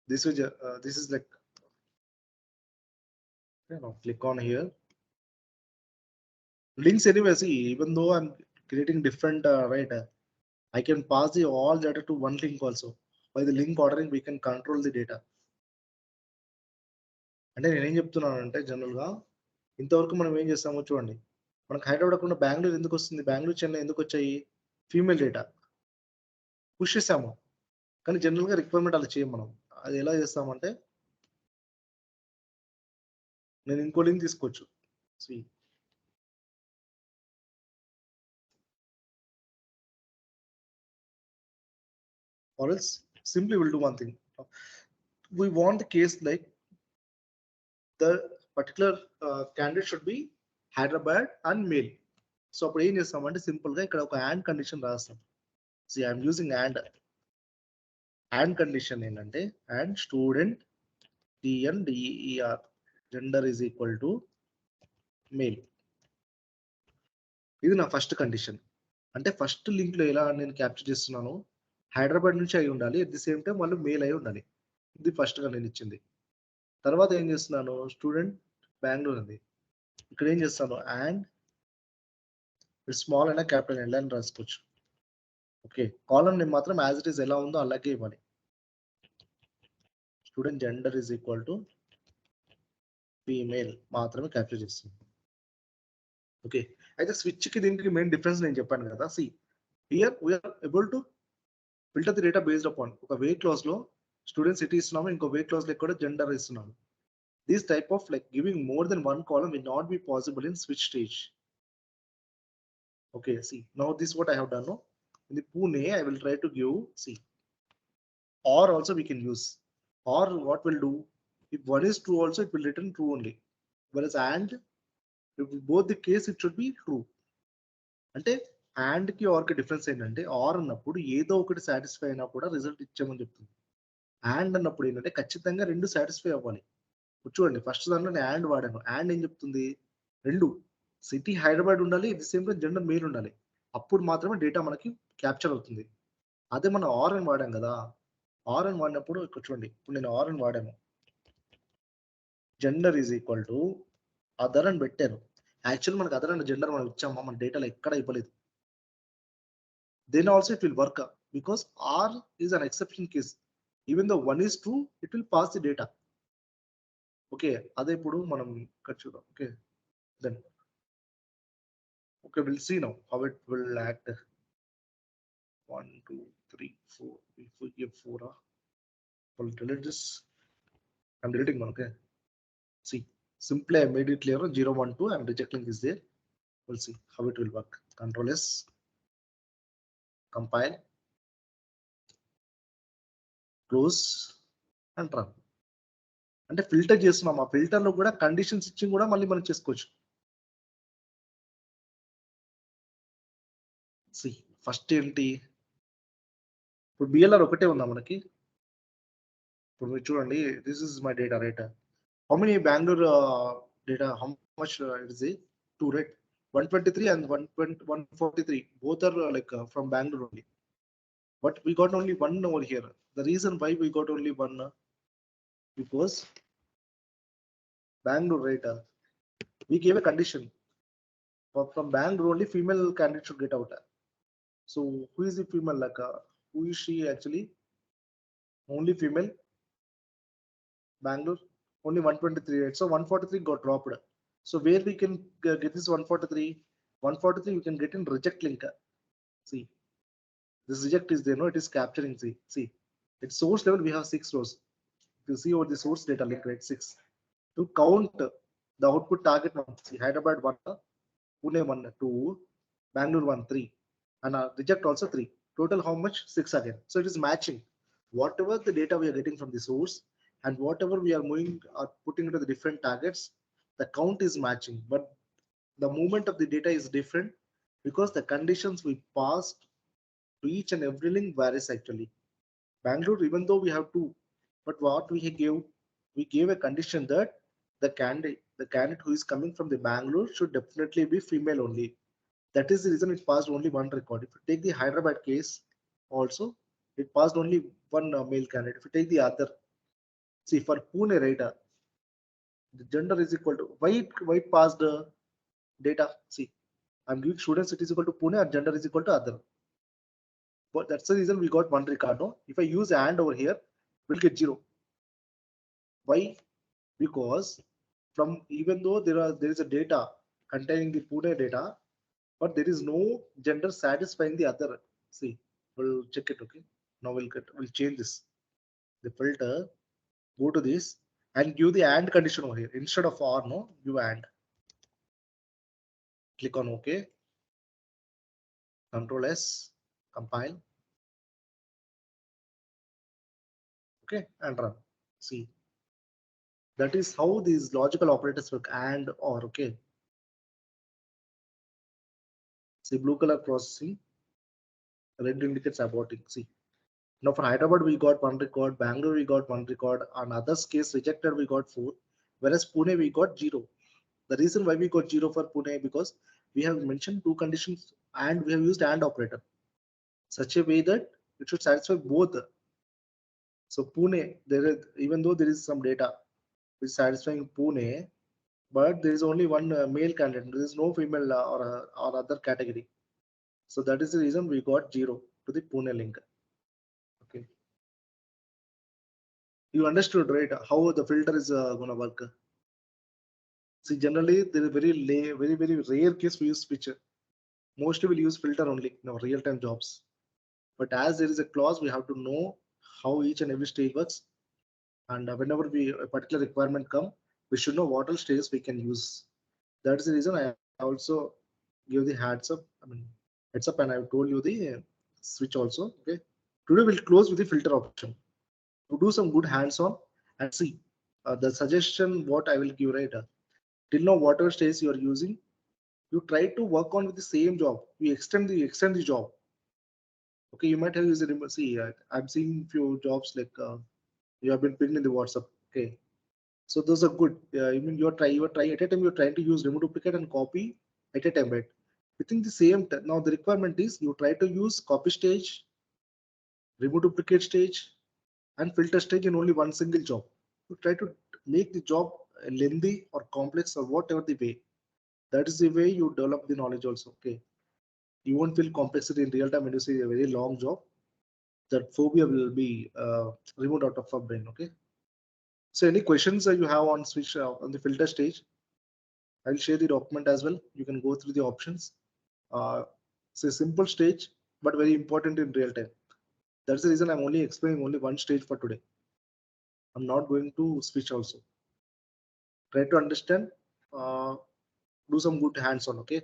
Speaker 1: This is like, you know, click on here. Links anyway. See, even though I'm creating different, right? I can pass the all data to one link also. By the link ordering, we can control the data. అంటే నేనేం చెప్తున్నాను అంటే general గా ఇంతవరకు మనం ఏం చేస్తామో చూడండి, మనకు హైదరాబాద్ కాకుండా బెంగళూరు ఎందుకు వస్తుంది, బెంగళూరు చెన్నై ఎందుకు వచ్చాయి, ఫీమేల్ డేటా పుష్ చేసాము. కానీ జనరల్ గా రిక్వైర్మెంట్ అలా చేయం మనం. అది ఎలా చేస్తామంటే నేను ఇంకో లింక్ తీసుకోవచ్చు. Or else simply we'll do one thing. We want the case like the particular candidate should be Hyderabad and male. So అప్పుడు ఏం చేస్తామంటే సింపుల్ గా ఇక్కడ ఒక and కండిషన్ రాస్తాం. See, I'm using and condition ఏంటంటే and student TNDER, gender is equal to male. ఇది నా ఫస్ట్ కండిషన్. అంటే ఫస్ట్ లింక్ లో ఎలా నేను క్యాప్చర్ చేస్తున్నాను, హైదరాబాద్ నుంచి అయి ఉండాలి, అట్ ది సేమ్ టైం వాళ్ళు మేల్ అయి ఉండాలి. ఇది ఫస్ట్ గా నేను ఇచ్చింది. తర్వాత ఏం చేస్తున్నాను, స్టూడెంట్ బెంగళూరు ఉంది, ఇక్కడ ఏం చేస్తాను, అండ్ స్మాల్ అయినా క్యాపిటల్ ఎలా అని రాసుకోవచ్చు. ఓకే, కాలం నేమ్ మాత్రం యాజ్ ఇట్ ఈస్ ఎలా ఉందో అలాగే ఇవ్వాలి. Student gender is equal to female మాత్రమే క్యాప్చర్ చేస్తుంది. ఓకే, అయితే స్విచ్ కి దీనికి మెయిన్ డిఫరెన్స్ నేను చెప్పాను కదా. See here we are able to filter the data based upon, ఒక వే క్లాస్ లో స్టూడెంట్ సిటీ ఇస్తున్నాము, ఇంకో వే క్లాస్ లో కూడా జెండర్ ఇస్తున్నాము. This type of like giving more than one column will not be possible in switch stage. Okay, see, now this is what I have done. No, in the Pune, I will try to give, see, or also we can use, or what will do, if one is true also, it will return true only. Whereas and, if both the case, it should be true. అంటే and కి or కి difference ఏంటంటే, or అన్నప్పుడు ఏదో ఒకటి satisfy అయినా కూడా result ఇచ్చామని చెప్తుంది. and అన్నప్పుడు ఏంటంటే ఖచ్చితంగా రెండు సాటిస్ఫై అవ్వాలి. చూడండి, ఫస్ట్ దాంట్లో నేను and వాడాను, and ఏం చెప్తుంది, రెండు సిటీ హైదరాబాద్ ఉండాలి, the same time gender male ఉండాలి, అప్పుడు మాత్రమే డేటా మనకి క్యాప్చర్ అవుతుంది. అదే మనం ఆర్ అని వాడాం కదా, ఆర్ అని వాడినప్పుడు ఇక్కడ చూడండి, ఇప్పుడు నేను ఆర్ అని వాడాను, gender is equal to other అని పెట్టాను. యాక్చువల్ మనకు అదర్ అండ్ జెండర్ మనం ఇచ్చామా, మన డేటాలో ఎక్కడ ఇవ్వలేదు. Then also it will work because or is an exception case, even though one is true it will pass the data. Okay, అదే ఇప్పుడు మనం ఇక్కడ చూద్దాం. Okay, then okay, we'll see now how it will act. 1 2 3 4, if we give 4, we'll delete this. I'm deleting one. Okay, see, simply I made it clear. 0 1 2, I'm rejecting this there. We'll see how it will work. Control S, compile, close and run. అంటే filter చేస్తున్నాం, ఆ filter లో కూడా conditions ఇచ్చి కూడా మళ్ళీ మనం చేసుకోవచ్చు. సి ఫస్ట్ ఏంటి, ఇప్పుడు బిఎల్ఆర్ ఒకటే ఉందా మనకి. ఇప్పుడు మీరు చూడండి, this is my data right. How many Bengaluru data, how much it is, 2, right? 123 and 143 both are like from Bangalore only, but we got only one over here. The reason why we got only one, because Bangalore, right, we gave a condition from Bangalore only female candidate should get out. So who is the female, like who is she actually? Only female, Bangalore, only 123, right? So 143 got dropped. So where we can get this 143, we can get in reject link. See, this reject is there, no, it is capturing. See, at source level we have 6 rows. If you see over the source data link, right, 6. To count the output target one, see, Hyderabad 1, Pune 1, 2, Bangalore 1, 3, and reject also 3. Total how much? 6 again. So it is matching whatever the data we are getting from the source and whatever we are moving or putting into the different targets, the count is matching, but the movement of the data is different because the conditions we passed to each and every link varies actually. Bangalore, even though we have 2, but what we gave a condition that the candidate who is coming from the Bangalore should definitely be female only. That is the reason it passed only one record. If you take the Hyderabad case also, it passed only one male candidate. If you take the other, see, for Pune, right, the gender is equal to, why it passed data? See, I'm giving students it is equal to Pune and gender is equal to other. But that's the reason we got one record. No? If I use and over here, we'll get 0. Why? Because from, even though there is a data containing the Pune data, but there is no gender satisfying the other. See, we'll check it. Okay, now we'll change this. The filter, go to this and give the and condition over here instead of or. No, give and. Click on OK. Control S, compile. Okay, and run. See, that is how these logical operators work, and or. Okay, see, blue color processing, red indicates aborting. See, Now for Hyderabad, we got 1 record, Bangalore, we got 1 record, on others case rejected, we got 4, whereas Pune, we got 0. The reason why we got 0 for Pune, because we have mentioned 2 conditions and we have used AND operator such a way that it should satisfy both. So Pune, there is, even though there is some data which is satisfying Pune, but there is only one male candidate. There is no female or other category. So that is the reason we got 0 to the Pune link. Okay. You understood, right? How the filter is gonna work. See, generally there is very rare case we use switcher. Mostly we'll use filter only in our real-time jobs. But as there is a clause, we have to know how each and every stage works. And whenever a particular requirement come, we should know what all stages we can use. That's the reason I also give the heads up. Heads up, and I've told you the switch also. Okay. Today we'll close with the filter option. To do some good hands-on and see the suggestion what I will give, right? Till now, whatever stage you are using, you try to work on with the same job. You extend the job. Okay, you might have used it. See, I'm seeing few jobs like you have been pinged in the WhatsApp. Okay, so those are good. I mean, you are trying at a time. You're trying to use remove duplicate and copy at a time, right? Within the same now the requirement is you try to use copy stage, remove duplicate stage, and filter stage in only one single job. You try to make the job lengthy or complex or whatever the way. That is the way you develop the knowledge also. Okay, you won't feel complexity in real time when you see a very long job. That phobia will be removed out of our brain. Okay. So any questions you have on switch on the filter stage? I'll share the document as well. You can go through the options. It's a simple stage, but very important in real time. That's the reason I'm only explaining only one stage for today. I'm not going to switch also. Try to understand, do some good hands-on, okay?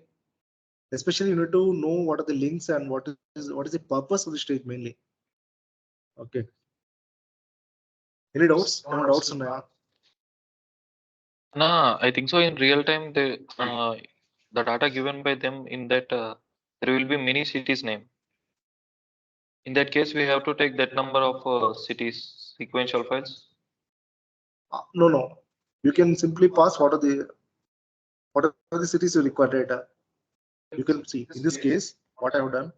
Speaker 1: Especially you need to know what are the links and what is the purpose of the stage mainly. Okay. Any doubts? Any doubts on that?
Speaker 2: No, I think so. In real time, the data given by them in that there will be many cities name. In that case, we have to take that number of cities sequential files.
Speaker 1: No. You can simply pass what are the cities you require data. You can see in this case what I have done.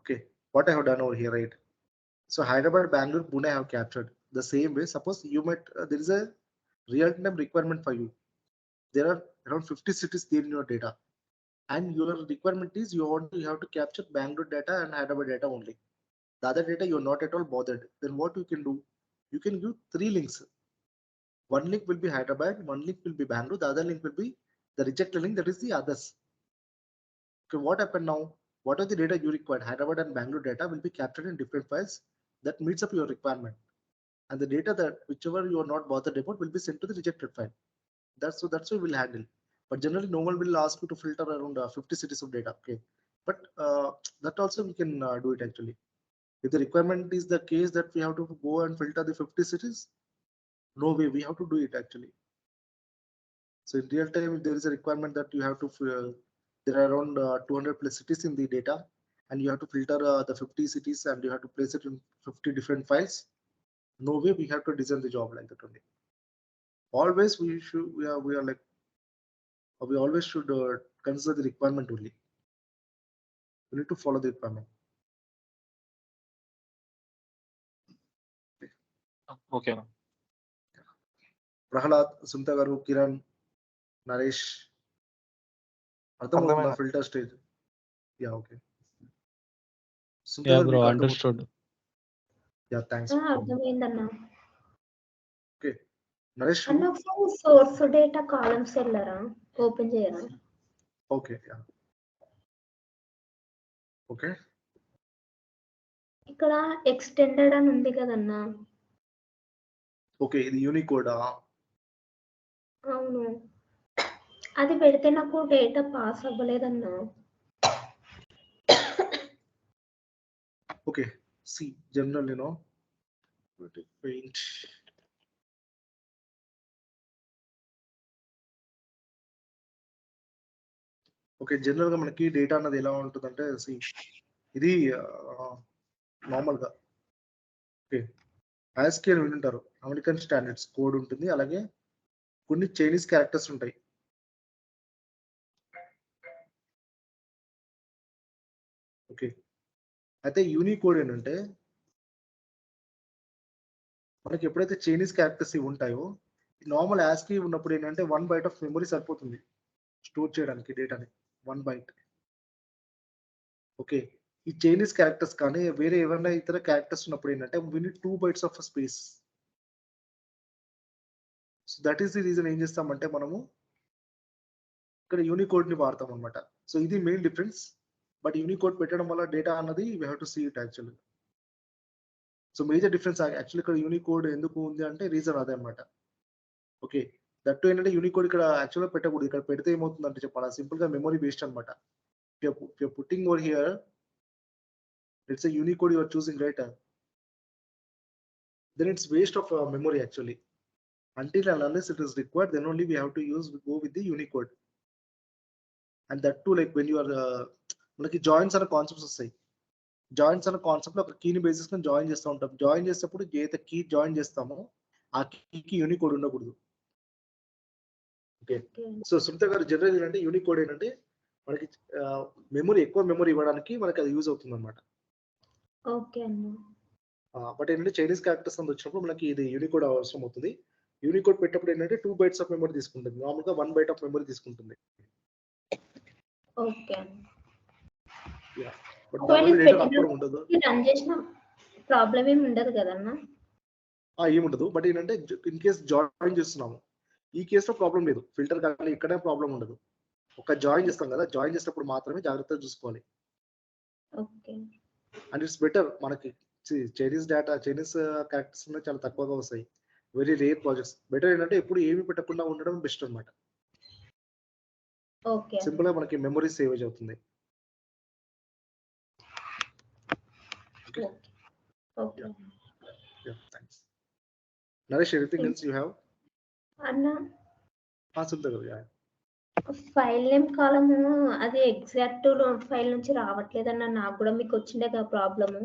Speaker 1: Okay, what I have done over here, right? So Hyderabad, Bangalore, Pune I have captured the same way. Suppose you might there is a real-time requirement for you. There are around 50 cities there in your data, and your requirement is you have to capture Bangalore data and Hyderabad data only. The other data you're not at all bothered. Then what you can do? You can give 3 links. One link will be Hyderabad, one link will be Bangalore, the other link will be the rejected link, that is the others. Okay, what happened now? What are the data you required? Hyderabad and Bangalore data will be captured in different files that meets up your requirement. And the data that whichever you are not bothered about will be sent to the rejected file. That's what we'll handle. But generally, no one will ask you to filter around 50 cities of data. Okay, but that also we can do it actually. If the requirement is the case that we have to go and filter the 50 cities, no way, we have to do it actually. So in real time, if there is a requirement that you have to, there are around 200 plus cities in the data, and you have to filter the 50 cities and you have to place it in 50 different files. No way, we have to design the job like that only. Always we are like, we always should consider the requirement only. We need to follow the requirement.
Speaker 2: Okay.
Speaker 1: Prahalad, Sumita Garu, Kiran, Naresh.
Speaker 4: Ardhamaina.
Speaker 1: Filter stage. Yeah, okay. Sumita
Speaker 3: Yeah,
Speaker 1: Garu,
Speaker 3: bro,
Speaker 1: మీకు
Speaker 3: understood.
Speaker 1: Yeah, thanks.
Speaker 5: అర్థమైందన్నా.
Speaker 1: Okay. Naresh,
Speaker 5: అన్న ఒకసారి source data columns వెళ్ళరా open చేయరా?
Speaker 1: Okay, yeah. Okay.
Speaker 5: ఇక్కడ extended అని ఉంది కదన్నా.
Speaker 1: Okay, ఇది యూనికోడ్.
Speaker 5: అవును, అది పెడితే నాకు డేటా పాస్ అవ్వలేదన్నా.
Speaker 1: Okay, see, general, paint. Okay, general గా మనకి డేటా అన్నది ఎలా ఉంటుందంటే ఇది నార్మల్ గా ఓకే ASCII అని వింటారు, అమెరికన్ స్టాండర్డ్స్ కోడ్ ఉంటుంది, అలాగే కొన్ని చైనీస్ క్యారెక్టర్స్ ఉంటాయి. ఓకే, అయితే యూనికోడ్ ఏంటంటే మనకి ఎప్పుడైతే చైనీస్ క్యారెక్టర్స్ ఇవి ఉంటాయో, నార్మల్ ASCII ఉన్నప్పుడు ఏంటంటే 1 బైట్ ఆఫ్ మెమరీ సరిపోతుంది స్టోర్ చేయడానికి డేటాని, 1 బైట్. ఓకే, ఈ చైనీస్ క్యారెక్టర్స్ కానీ వేరే ఏమైనా ఇతర క్యారెక్టర్స్ ఉన్నప్పుడు ఏంటంటే we need 2 bytes of space. So that is the reason ఏం చేస్తామంటే మనము ఇక్కడ యూనికోడ్ ని వాడతాం అనమాట. సో ఇది మెయిన్ డిఫరెన్స్. బట్ యూనికోడ్ పెట్టడం వల్ల డేటా అన్నది we have to see it actually. So major difference actually ఇక్కడ యూనికోడ్ ఎందుకు ఉంది అంటే రీజన్ అదే అనమాట. ఓకే, దట్టు ఏంటంటే యూనికోడ్ ఇక్కడ యాక్చువల్గా పెట్టకూడదు. ఇక్కడ పెడితే ఏమవుతుందంటే చెప్పాలా, సింపుల్ గా మెమరీ వేస్ట్ అనమాట. Putting over here it's a Unicode you are choosing, right? Then it's waste of memory actually. Until and unless it is required, then only we have to go with the Unicode. And that too, like when you are మనకి joins అనే concepts వస్తాయి. Joins అనే concept లో ఒక కీని basis గా join చేస్తూ ఉంటాం. జాయిన్ చేసేటప్పుడు ఏదైతే కీ జాయిన్ చేస్తామో ఆ కీకి యూనికోడ్ ఉండకూడదు. ఓకే, సో సుమిత గారు జనరల్ ఏంటంటే యూనికోడ్ ఏంటంటే మనకి మెమరీ ఎక్కువ మెమరీ ఇవ్వడానికి మనకి అది యూజ్ అవుతుంది అనమాట.
Speaker 5: ఓకే అన్న.
Speaker 1: బట్ ఏంటంటే చైనీస్ క్యారెక్టర్స్ అని వచ్చినప్పుడు మనకి ఇది యూనికోడ్ అవసరం అవుతుంది. యూనికోడ్ పెట్టినప్పుడు ఏంటంటే 2 బైట్స్ ఆఫ్ మెమరీ తీసుకుంటుంది, నార్మల్గా 1 బైట్ ఆఫ్ మెమరీ తీసుకుంటుంది.
Speaker 5: ఓకే అన్న.
Speaker 1: బట్
Speaker 5: ఒకవేళ
Speaker 1: నార్మల్ డేటా అప్పుడు ఉండదు,
Speaker 5: రన్ చేసిన ప్రాబ్లం ఏమి ఉండదు కదన్నా?
Speaker 1: ఏముండదు. బట్ ఏంటంటే ఇన్ కేస్ జాయిన్ చేస్తున్నాము, ఈ కేసులో ప్రాబ్లం లేదు. ఫిల్టర్ కానీ ఇక్కడే ప్రాబ్లం ఉండదు. ఒక జాయిన్ చేస్తాం కదా, జాయిన్ చేసినప్పుడు మాత్రమే జాగ్రత్తగా చూసుకోవాలి.
Speaker 5: ఓకే.
Speaker 1: And it's better. మనకి చైనీస్ క్యారెక్టర్స్ చాలా తక్కువగా వస్తాయి, వెరీ రేర్ ప్రాజెక్ట్స్. బెటర్ ఏంటంటే ఎప్పుడు ఏమి పెట్టకుండా ఉండడం బెస్ట్ అనమాట.
Speaker 5: ఓకే.
Speaker 1: సింపుల్ గా మనకి మెమరీ సేవేజ్ అవుతుంది.
Speaker 5: Okay. Okay.
Speaker 1: Thanks. Naresh, anything else you have?
Speaker 5: అన్న,
Speaker 1: సుమిత గారు,
Speaker 5: ఫైల్ నేమ్ కాలము అది ఎగ్జాక్ట్ ఫైల్ నుంచి రావట్లేదన్న. నాకు కూడా మీకు వచ్చిండే కదా ప్రాబ్లము.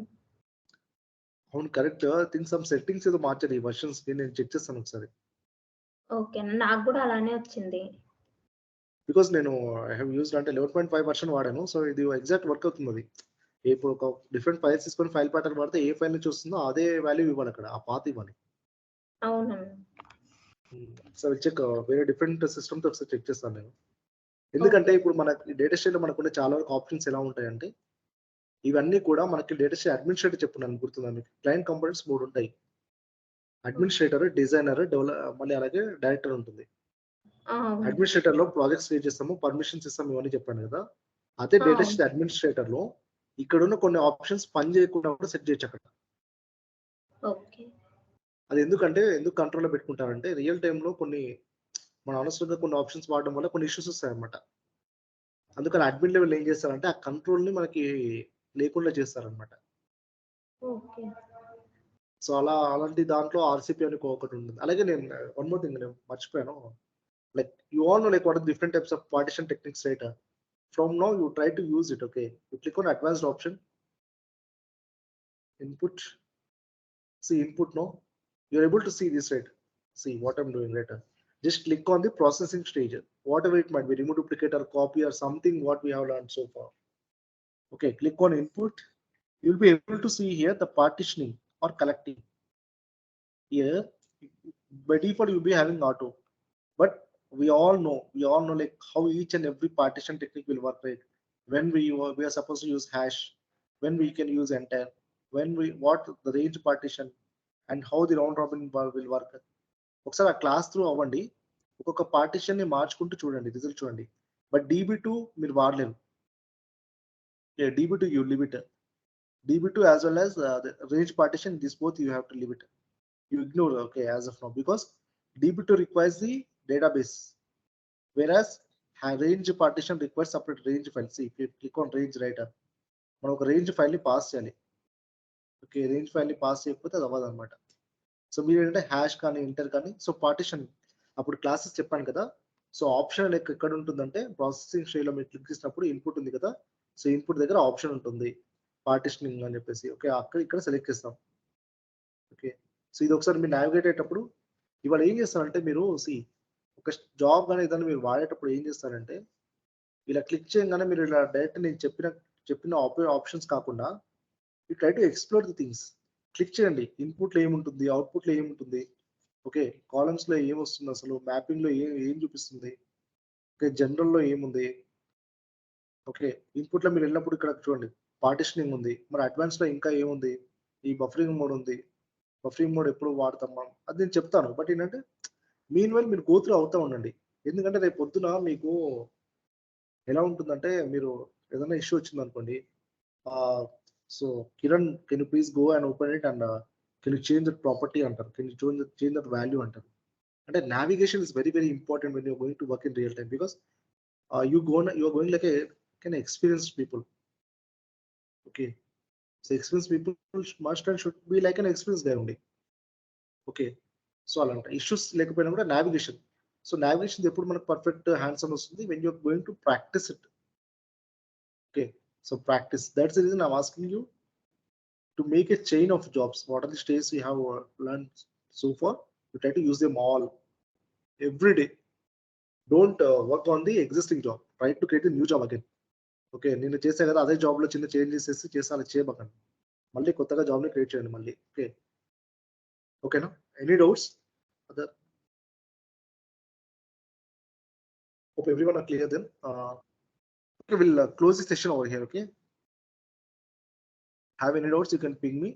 Speaker 1: అవును, కరెక్ట్. థింక్ సమ్ సెట్టింగ్స్ ఏదో మార్చాలి ఈ వర్షన్స్ కి, నేను చెక్ చేస్తాను ఒకసారి.
Speaker 5: ఓకే అన్న, నాకు కూడా అలానే వచ్చింది.
Speaker 1: బికాస్ నేను ఐ హావ్ యూజ్డ్ అంటే 11.5 వర్షన్ వాడాను. సో ఇది ఎగ్జాక్ట్ వర్క్ అవుతుంది. అది ఇప్పుడు ఒక డిఫరెంట్ ఫైల్స్ తీసుకొని ఫైల్ ప్యాటర్న్ వాడితే ఏ ఫైల్ నుంచి వస్తుందో అదే వాల్యూ ఇవ్వాలి, అక్కడ ఆ పాత్ ఇవ్వాలి.
Speaker 5: అవునన్న.
Speaker 1: సో చెక్ వేరే డిఫరెంట్ సిస్టమ్ తో ఒకసారి చెక్ చేస్తాను నేను. ఎందుకంటే ఇప్పుడు మన డేటా స్టేట్ లో మనకు చాలా వరకు ఆప్షన్స్ ఎలా ఉంటాయంటే, ఇవన్నీ కూడా మనకి డేటా స్టేట్ అడ్మినిస్ట్రేటర్ చెప్పున్నాను, గుర్తుందా మీకు? క్లయింట్ కంపోనెంట్స్ 3 ఉంటాయి. అడ్మినిస్ట్రేటర్, డిజైనర్, మళ్ళీ అలాగే డైరెక్టర్ ఉంటుంది. అడ్మినిస్ట్రేటర్ లో ప్రాజెక్ట్స్ క్రియేట్ చేస్తాము, పర్మిషన్స్ ఇస్తాము, ఇవన్నీ చెప్పాను కదా. అదే డేటా స్టేట్ అడ్మినిస్ట్రేటర్ లో ఇక్కడ ఉన్న కొన్ని ఆప్షన్స్ పని చేయకుండా కూడా సెట్ చేయొచ్చు అక్కడ.
Speaker 5: ఓకే.
Speaker 1: అది ఎందుకు కంట్రోల్లో పెట్టుకుంటారంటే రియల్ టైంలో కొన్ని మన అనవసరంగా కొన్ని ఆప్షన్స్ వాడడం వల్ల కొన్ని ఇష్యూస్ వస్తాయి అనమాట. అందుకని అడ్మిన్ లెవెల్ ఏం చేస్తారంటే ఆ కంట్రోల్ ని మనకి లేకుండా చేస్తారనమాట.
Speaker 5: ఓకే.
Speaker 1: సో అలాంటి దాంట్లో ఆర్సిపి అని ఒకటి ఉంటుంది. అలాగే నేను వన్ మోర్ థింగ్ నేను మర్చిపోయాను. Like you all know like what are different types of partition techniques, right? From now you try to use it. Okay, you click on advanced option, input, see input. No, you're able to see this, right? See what I'm doing, right? Just click on the processing stage, whatever it might be, remove duplicate or copy or something what we have learned so far. Okay, click on input. You'll be able to see here the partitioning or collecting. Here by default you'll be having auto, but we all know like how each and every partition technique will work, right? When we are supposed to use hash, when we can use entire, what the range partition, and how the round robin will work. ఒకసారి ఆ class through అవ్వండి, ఒక్కొక్క partition ని మార్చుకుంటూ చూడండి, result చూడండి. But DB2 మీరు వాడలేరు. DB2 you leave it. DB2 as well as the range partition, this both you have to leave it. You ignore, okay, as of now, because DB2 requires the database, whereas range partition requires separate range file. See, if you click on range, right, మనం ఒక range file ని pass చేయాలి. Okay, range file ని pass చేయకపోతే అది అవ్వదు అనమాట. So మీరు ఏంటంటే హ్యాష్ కానీ ఇంటర్ కానీ, సో పార్టిషన్ అప్పుడు క్లాసెస్ చెప్పాను కదా, సో ఆప్షన్ ఎక్కడ ఉంటుందంటే ప్రాసెసింగ్ స్టేజ్లో మీరు క్లిక్ చేసినప్పుడు ఇన్పుట్ ఉంది కదా, సో ఇన్పుట్ దగ్గర ఆప్షన్ ఉంటుంది పార్టిషనింగ్ అని చెప్పేసి. ఓకే, అక్కడ ఇక్కడ సెలెక్ట్ చేస్తాం. ఓకే, సో ఇది ఒకసారి మీరు నావిగేట్ అయ్యేటప్పుడు ఇవాళ ఏం చేస్తారంటే మీరు ఒక జాబ్ కానీ ఏదైనా మీరు వాడేటప్పుడు ఏం చేస్తారంటే ఇలా క్లిక్ చేయగానే మీరు ఇలా డైరెక్ట్ నేను చెప్పిన ఆప్షన్స్ కాకుండా you try to explore the things. Click చేయండి, ఇన్పుట్లో ఏముంటుంది, అవుట్పుట్లో ఏముంటుంది, ఓకే కాలమ్స్లో ఏమొస్తుంది, అసలు మ్యాపింగ్లో ఏం చూపిస్తుంది, ఓకే జనరల్లో ఏముంది, ఓకే ఇన్పుట్లో మీరు వెళ్ళినప్పుడు ఇక్కడ చూడండి పార్టిషనింగ్ ఉంది, మరి అడ్వాన్స్లో ఇంకా ఏముంది, ఈ బఫరింగ్ మోడ్ ఉంది. బఫరింగ్ మోడ్ ఎప్పుడు వాడతాం మనం అది నేను చెప్తాను, బట్ ఏంటంటే మీన్ వైల్ మీరు గోత్రు అవుతా ఉండండి. ఎందుకంటే రేపు పొద్దున మీకు ఎలా ఉంటుందంటే మీరు ఏదైనా ఇష్యూ వచ్చింది అనుకోండి, so Kiran can you please go and open it and can you change that property అంటారు, can you change that value అంటారు. అంటే navigation is very very important when you're going to work in real time, because you are going like an experienced people. Okay, so experienced people must and should be like an experienced guy only. Okay, so alanta issues lekapayina kuda navigation, so navigation eppudu manaku perfect hands on vastundi when you are going to practice it. Okay, so practice, that's the reason I'm asking you to make a chain of jobs. What are the stages we have learned so far? You try to use them all every day. Don't work on the existing job, try to create a new job again. Okay, నేను చేసే కదా అదే జాబ్లో చిన్న change చేసి అలా చేయబకండి, మళ్ళీ కొత్తగా జాబ్ని క్రియేట్ చేయండి మళ్ళీ. ఓకే, ఓకేనా, any doubts other? Hope everyone are clear then. Okay, we'll close the session over here. Okay, have any doubts you can ping me.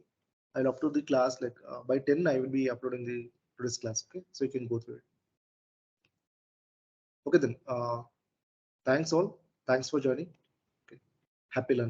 Speaker 1: I'll upload the class like by 10 I will be uploading the today's class. Okay, so you can go through it. Okay then, thanks all, thanks for joining. Okay, happy learning.